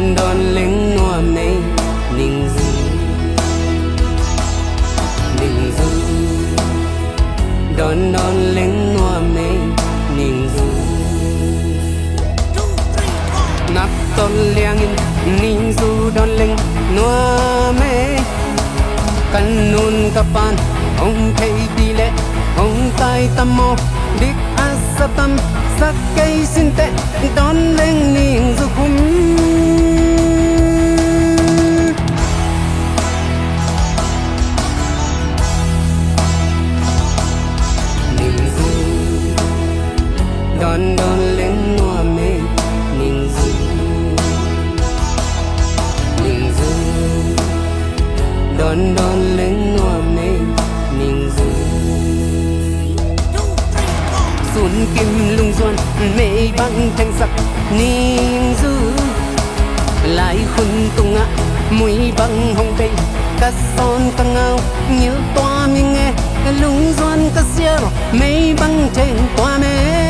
đòn đòn lính nua mê ninh du đòn đòn lính nua mê ninh du nắp tôn liang in ninh du đòn lính nua mê căn nun kapan ông thấy đi lệ ông tai tâm mô đích asatam sắc cây xin tệ đón lên ninh du khum ninh du đón đón lên nua mê ninh du đón đón lên nua mê ninh du xuân kim lung xuân mê băng thanh sắc ninh du lại khun tung ngã mũi băng hồng cây cát son căng ngao như toa mình nghe lung xuân cát xia mê băng trên toa mê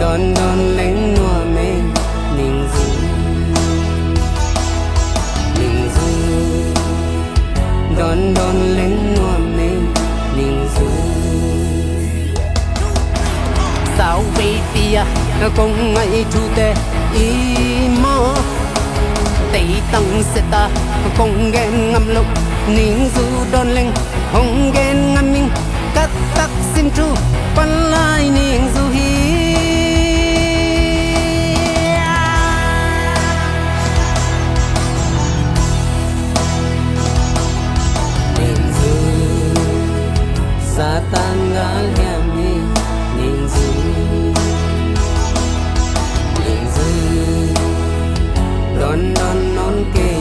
đón đón lên nua mê ninh du đón đón lên nua mê ninh du sao về tia công ngay chu tê y mơ tây tăng sẽ ta công ghen ngâm lục ninh du đón lên hồng ghen ngâm minh cắt tắc xin tru quan lai ninh du hi sa tanggal yami ninh du đón đón non kê